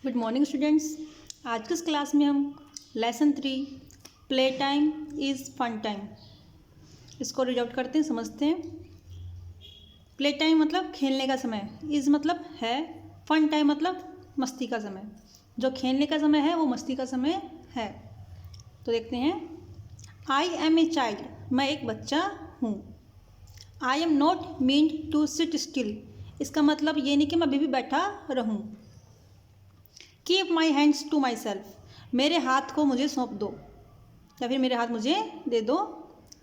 Good morning students. आज की इस क्लास में हम lesson 3 play time is fun time इसको रीड आउट करते हैं, समझते हैं। प्ले टाइम मतलब खेलने का समय, इज़ मतलब है, फन टाइम मतलब मस्ती का समय। जो खेलने का समय है वो मस्ती का समय है। तो देखते हैं। आई एम ए चाइल्ड, मैं एक बच्चा हूँ। I am not meant to sit still, इसका मतलब ये नहीं कि मैं अभी भी बैठा रहूँ। Keep my hands to my self, मेरे हाथ को मुझे सौंप दो या फिर मेरे हाथ मुझे दे दो।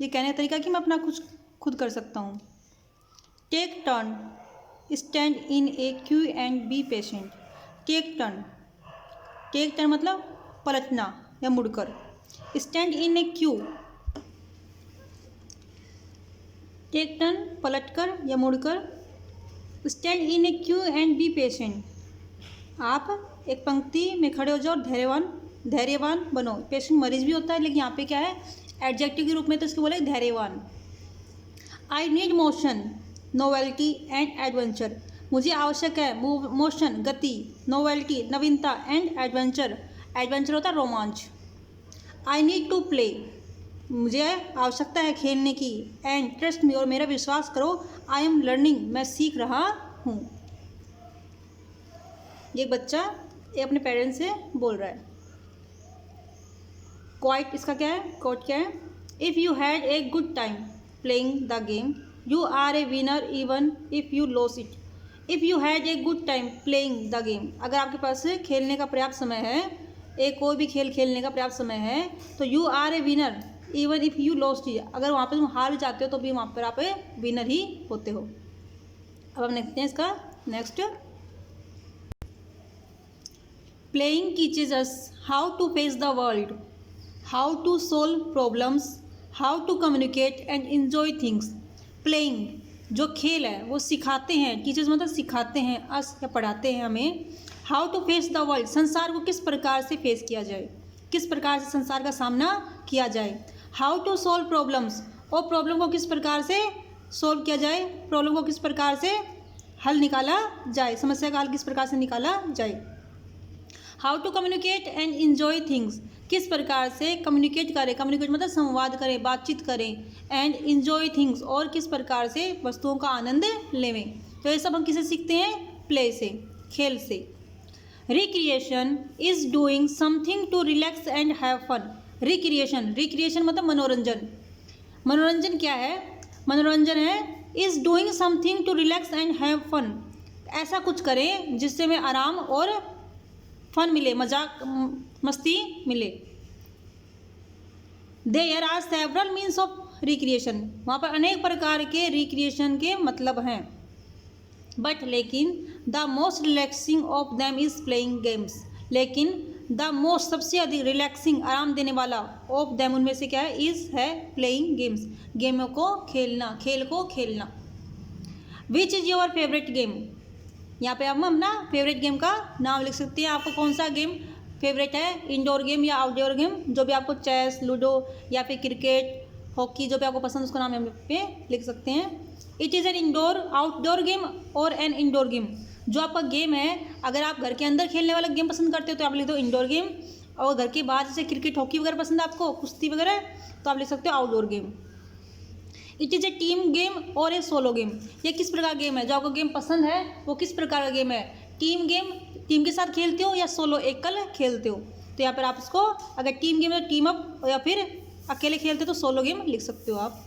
ये कहने का तरीका कि मैं अपना कुछ खुद कर सकता हूँ। Take turn, stand in a queue and be patient. Take turn, take turn मतलब पलटना या मुड़कर। Stand in a queue, take turn पलटकर या मुड़कर। Stand in a queue and be patient, आप एक पंक्ति में खड़े हो जाओ और धैर्यवान बनो। पेशेंट मरीज भी होता है, लेकिन यहाँ पे क्या है, एडजेक्टिव के रूप में, तो इसको बोले धैर्यवान। I need motion, novelty and adventure, मुझे आवश्यक है मोशन गति, नोवेल्टी नवीनता, एंड एडवेंचर, एडवेंचर होता है रोमांच। आई नीड टू प्ले, मुझे आवश्यकता है खेलने की। एंड ट्रस्ट मी, और मेरा विश्वास करो, आई एम लर्निंग, मैं सीख रहा हूँ। ये बच्चा ये अपने पेरेंट्स से बोल रहा है। क्वाइट इसका क्या है, कोट क्या है। If you had a good time playing the game, you are a winner even if you loss it. If you had a good time playing the game, अगर आपके पास खेलने का पर्याप्त समय है, एक कोई भी खेल खेलने का पर्याप्त समय है, तो you are a winner even if you lost it, अगर वहाँ पर तुम हार जाते हो तो भी वहाँ पर आप विनर ही होते हो। अब हम देखते हैं इसका next. Playing teaches us how to face the world, how to solve problems, how to communicate and enjoy things. Playing जो खेल है वो सिखाते हैं, टीचर्स मतलब सिखाते हैं, अस या पढ़ाते हैं हमें। How to face the world, संसार को किस प्रकार से फेस किया जाए, किस प्रकार से संसार का सामना किया जाए। How to solve problems, और प्रॉब्लम को किस प्रकार से सॉल्व किया जाए, प्रॉब्लम को किस प्रकार से हल निकाला जाए, समस्या का हल किस प्रकार से निकाला जाए। How to communicate and enjoy things, किस प्रकार से कम्युनिकेट करें, कम्युनिकेट मतलब संवाद करें, बातचीत करें। एंड इन्जॉय थिंग्स, और किस प्रकार से वस्तुओं का आनंद लेवें। तो ये सब हम किसे सीखते हैं, प्ले से, खेल से। Recreation is doing something to relax and have fun. Recreation, recreation मतलब मनोरंजन। मनोरंजन क्या है, मनोरंजन है is doing something to relax and have fun, ऐसा कुछ करें जिससे हमें आराम और फन मिले, मजाक मस्ती मिले। There are several means of recreation, वहाँ पर अनेक प्रकार के रिक्रिएशन के मतलब हैं। बट लेकिन the most relaxing of them is playing games, लेकिन द मोस्ट सबसे अधिक रिलैक्सिंग आराम देने वाला ऑफ देम उनमें से क्या है, इज़ है प्लेइंग गेम्स, गेमों को खेलना, खेल को खेलना। Which is your favourite game, यहाँ पे हम ना फेवरेट गेम का नाम लिख सकते हैं। आपको कौन सा गेम फेवरेट है, इंडोर गेम या आउटडोर गेम, जो भी आपको चेस, लूडो या फिर क्रिकेट, हॉकी, जो भी आपको पसंद उसका नाम हम पे लिख सकते हैं। It is an indoor outdoor game और एन इंडोर गेम, जो आपका गेम है, अगर आप घर के अंदर खेलने वाला गेम पसंद करते हो तो आप लिख दो इंडोर गेम, और घर के बाहर जैसे क्रिकेट, हॉकी वगैरह पसंद है आपको, कुश्ती वगैरह, तो आप लिख सकते हो outdoor game. It is a team game और ए सोलो गेम, ये किस प्रकार गेम है, जो आपको गेम पसंद है वो किस प्रकार का गेम है, टीम गेम, टीम के साथ खेलते हो, या सोलो एकल खेलते हो। तो यहाँ पर आप इसको अगर टीम गेम है तो टीम अप, या फिर अकेले खेलते हो तो सोलो गेम लिख सकते हो आप।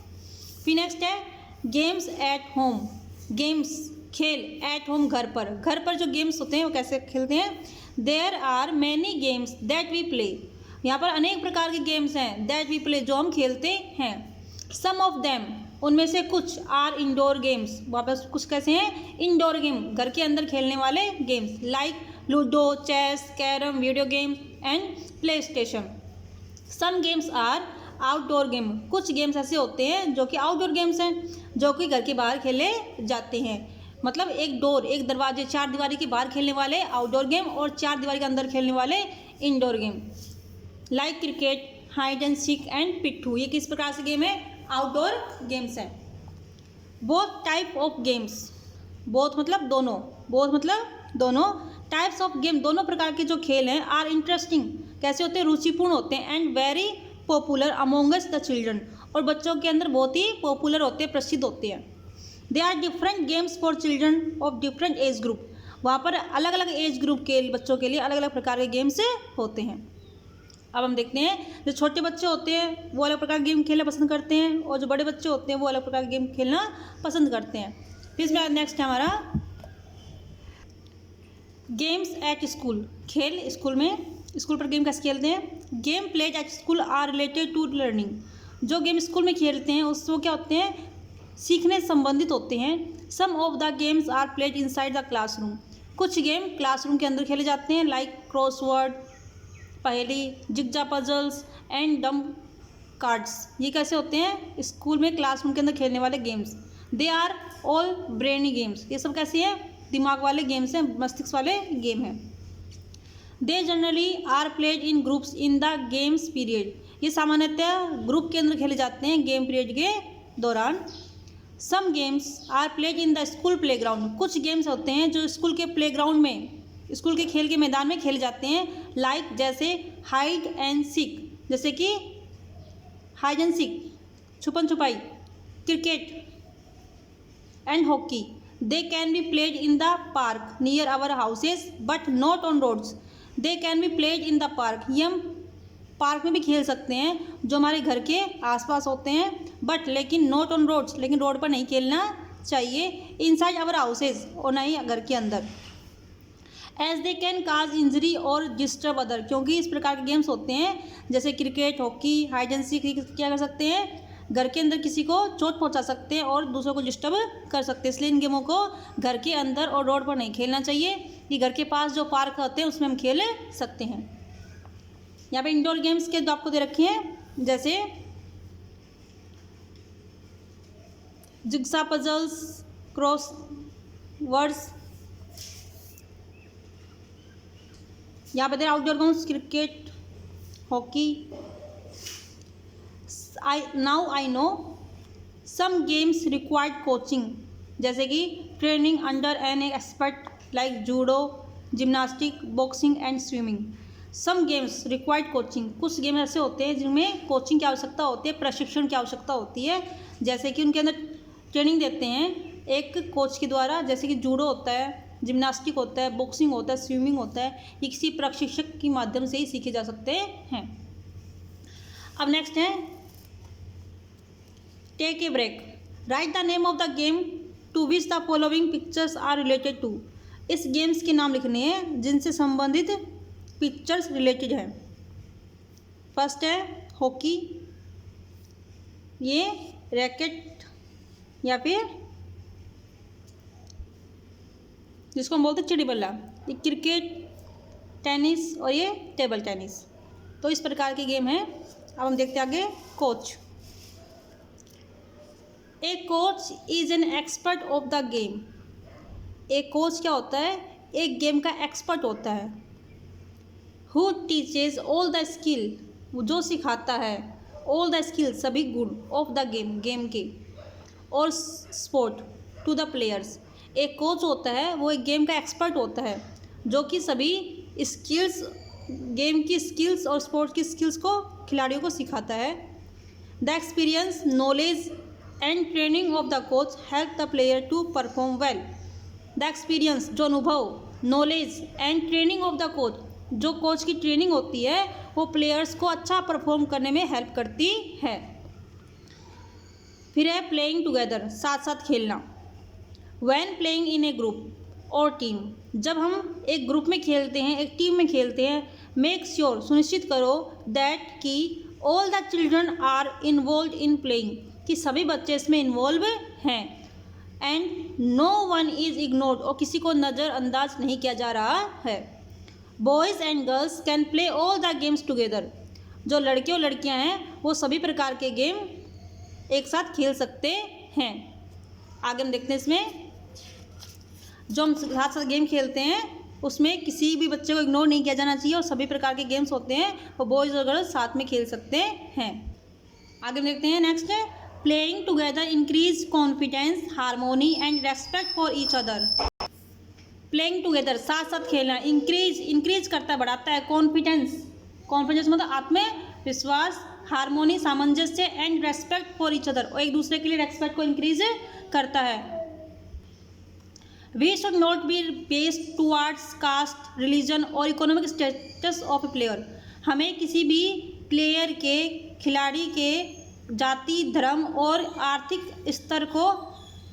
फिर नेक्स्ट है गेम्स एट होम, गेम्स खेल एट होम घर पर, घर पर जो गेम्स होते हैं वो कैसे खेलते हैं। There are many games that we play, यहाँ पर अनेक प्रकार के गेम्स हैं, दैट वी प्ले जो हम खेलते हैं। सम ऑफ देम, उनमें से कुछ, आर इंडोर गेम्स, वापस कुछ कैसे हैं, इंडोर गेम, घर के अंदर खेलने वाले games, like ludo, chess, carrom, video games and play station. Some games are outdoor game, कुछ गेम्स ऐसे होते हैं जो कि आउटडोर गेम्स हैं, जो कि घर के बाहर खेले जाते हैं। मतलब एक डोर, एक दरवाजे, चार दीवारी के बाहर खेलने वाले आउटडोर गेम, और चार दीवारी के अंदर खेलने वाले indoor game. Like cricket, hide and seek and पिट्ठू, ये किस प्रकार से गेम है, आउटडोर गेम्स हैं। Both type of games, both मतलब दोनों, बोथ मतलब दोनों टाइप्स ऑफ गेम, दोनों प्रकार के जो खेल हैं, आर इंटरेस्टिंग, कैसे होते हैं, रुचिपूर्ण होते हैं, and very popular amongst the children, और बच्चों के अंदर बहुत ही पॉपुलर होते हैं, प्रसिद्ध होते हैं। They are different games for children of different age group, वहाँ पर अलग अलग एज ग्रुप के बच्चों के लिए अलग अलग प्रकार के गेम्स होते हैं। अब हम देखते हैं जो छोटे बच्चे होते हैं वो अलग प्रकार के गेम खेलना पसंद करते हैं, और जो बड़े बच्चे होते हैं वो अलग प्रकार के गेम खेलना पसंद करते हैं। फिर इसमें नेक्स्ट है हमारा गेम्स एट स्कूल, खेल स्कूल में, स्कूल पर गेम कैसे खेलते हैं। Game played at school are related to learning, जो गेम स्कूल में खेलते हैं उससे वो क्या होते हैं, सीखने से संबंधित होते हैं। Some of the games are played inside the classroom, कुछ गेम क्लासरूम के अंदर खेले जाते हैं, लाइक क्रॉसवर्ड, पहेली, jigsaw puzzles and dumb cards. ये कैसे होते हैं, स्कूल में क्लासरूम के अंदर खेलने वाले games. They are all brainy games, ये सब कैसे हैं, दिमाग वाले गेम्स हैं, मस्तिष्क वाले गेम हैं। They generally are played in groups in the games period, ये सामान्यतः ग्रुप के अंदर खेले जाते हैं गेम पीरियड के दौरान। Some games are played in the school playground, कुछ गेम्स होते हैं जो स्कूल के प्लेग्राउंड में, स्कूल के खेल के मैदान में खेले जाते हैं, लाइक जैसे हाइड एंड सीक, जैसे कि हाइड एंड सीक, छुपन छुपाई, cricket and hockey. They can be played in the park near our houses but not on roads, they can be played in the park, ये हम park में भी खेल सकते हैं जो हमारे घर के आसपास होते हैं, बट लेकिन नॉट ऑन रोड्स, लेकिन रोड पर नहीं खेलना चाहिए। इनसाइड आवर हाउसेज, और नहीं घर के अंदर। As they can cause injury और डिस्टर्ब अदर, क्योंकि इस प्रकार के गेम्स होते हैं जैसे cricket, hockey, hide and seek, क्या कर सकते हैं, घर के अंदर किसी को चोट पहुंचा सकते हैं और दूसरों को डिस्टर्ब कर सकते हैं, इसलिए इन गेमों को घर के अंदर और रोड पर नहीं खेलना चाहिए। ये घर के पास जो पार्क होते हैं उसमें हम खेल सकते हैं। यहाँ पे इंडोर गेम्स के जो आपको दे रखे हैं जैसे जिग्सा पजल्स, क्रॉस वर्ड्स। यहाँ पे outdoor games cricket, hockey. Now I know some games required coaching, जैसे कि training under an expert like judo, gymnastic, boxing and swimming. Some games required coaching, कुछ गेम ऐसे होते हैं जिनमें कोचिंग की आवश्यकता होती है, प्रशिक्षण की आवश्यकता होती है, जैसे कि उनके अंदर ट्रेनिंग देते हैं एक कोच के द्वारा, जैसे कि जूडो होता है, जिम्नास्टिक होता है, बॉक्सिंग होता है, स्विमिंग होता है, ये किसी प्रशिक्षक के माध्यम से ही सीखे जा सकते हैं। अब नेक्स्ट है take a break, write the name of the game to which the following pictures are related to, इस गेम्स के नाम लिखने हैं जिनसे संबंधित पिक्चर्स रिलेटेड हैं। फर्स्ट है हॉकी, ये रैकेट या फिर जिसको हम बोलते हैं चिड़ी बल्ला, ये क्रिकेट, टेनिस और ये टेबल टेनिस, तो इस प्रकार के गेम हैं। अब हम देखते हैं आगे coach. A coach is an expert of the game, एक कोच क्या होता है, एक गेम का एक्सपर्ट होता है। Who teaches all the skill, जो सिखाता है, ऑल द स्किल, सभी गुण, ऑफ द गेम, गेम के, और स्पोर्ट टू द प्लेयर्स। एक कोच होता है वो एक गेम का एक्सपर्ट होता है जो कि सभी स्किल्स, गेम की स्किल्स और स्पोर्ट्स की स्किल्स को खिलाड़ियों को सिखाता है। The experience, knowledge and training of the coach help the player to perform well. The experience, जो अनुभव, knowledge and training of the coach, जो कोच की ट्रेनिंग होती है वो प्लेयर्स को अच्छा परफॉर्म करने में हेल्प करती है। फिर है प्लेइंग टुगेदर, साथ साथ खेलना। When playing in A group और टीम, जब हम एक ग्रुप में खेलते हैं, एक टीम में खेलते हैं, मेक श्योर, सुनिश्चित करो, दैट कि all the children are involve in playing, कि सभी बच्चे इसमें इन्वॉल्व हैं, and no one is ignored, और किसी को नज़रअंदाज नहीं किया जा रहा है। Boys and girls can play all the games together, जो लड़के और लड़कियां हैं वो सभी प्रकार के गेम एक साथ खेल सकते हैं। आगे हम देखते हैं इसमें जो हम साथ साथ गेम खेलते हैं उसमें किसी भी बच्चे को इग्नोर नहीं किया जाना चाहिए, और सभी प्रकार के गेम्स होते हैं वो बॉयज़ और गर्ल्स साथ में खेल सकते हैं। आगे हम देखते हैं नेक्स्ट है playing together increase confidence, harmony and respect for each other. Playing together, साथ साथ खेलना। इंक्रीज करता है, बढ़ाता है। कॉन्फिडेंस मतलब आत्मविश्वास। हारमोनी सामंजस्य। And respect for each other, और एक दूसरे के लिए रेस्पेक्ट को इंक्रीज करता है। We should not be based towards caste, religion और economic status of a player. हमें किसी भी प्लेयर के, खिलाड़ी के जाति, धर्म और आर्थिक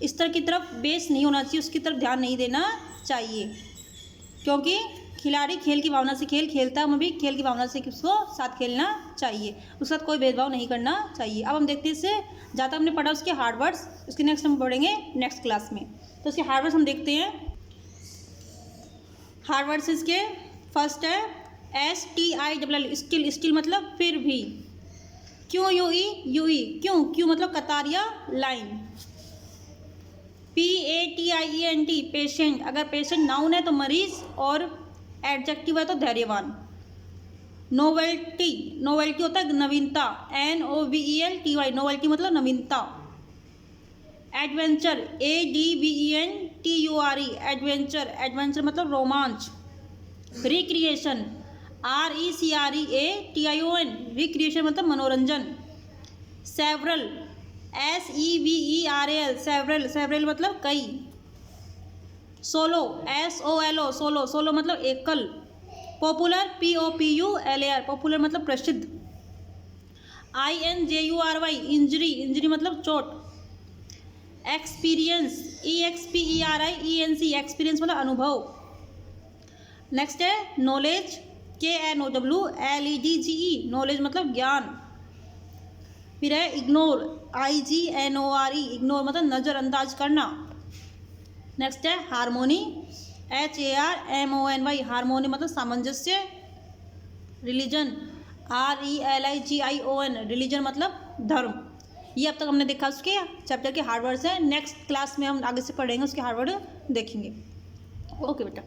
स्तर की तरफ बेस नहीं होना चाहिए, उसकी तरफ ध्यान नहीं देना चाहिए, क्योंकि खिलाड़ी खेल की भावना से खेलता है, हमें भी खेल की भावना से उसको साथ खेलना चाहिए, उसके साथ कोई भेदभाव नहीं करना चाहिए। अब हम देखते हैं इससे ज़्यादा हमने पढ़ा उसके हार्ड वर्ड्स, उसके नेक्स्ट हम पढ़ेंगे नेक्स्ट क्लास में। तो उसके हार्ड वर्ड्स हम देखते हैं। हार्ड वर्ड्स इसके फर्स्ट है STILL, स्टिल मतलब फिर भी। QUE, क्यों मतलब कतार या लाइन। PATIENT, पेशेंट, अगर पेशेंट नाउन है तो मरीज, और एडजेक्टिव है तो धैर्यवान। नोवेल्टी होता है नवीनता। NOVELTY, नोवेल्टी मतलब नवीनता। एडवेंचर, ADVENTURE, एडवेंचर मतलब रोमांच। रिक्रिएशन, RECREATION, रिक्रिएशन मतलब मनोरंजन। सेवरल, SEVERAL, सेवरल मतलब कई। सोलो, SOLO मतलब एकल। पॉपुलर, POPULAR, पॉपुलर मतलब प्रसिद्ध। INJURY, इंजरी मतलब चोट। एक्सपीरियंस, EXPERIENC, एक्सपीरियंस मतलब अनुभव। नेक्स्ट है नॉलेज, KNOWLEDGE, नॉलेज मतलब ज्ञान। फिर है इग्नोर, IGNORE, इग्नोर मतलब नज़रअंदाज करना। नेक्स्ट है हारमोनी, HARMONY, हारमोनी मतलब सामंजस्य। रिलीजन, RELIGION, रिलीजन मतलब धर्म। ये अब तक हमने देखा उसके चैप्टर के हार्ड वर्ड्स हैं। नेक्स्ट क्लास में हम आगे से पढ़ेंगे उसके हार्ड वर्ड देखेंगे। ओके बेटा।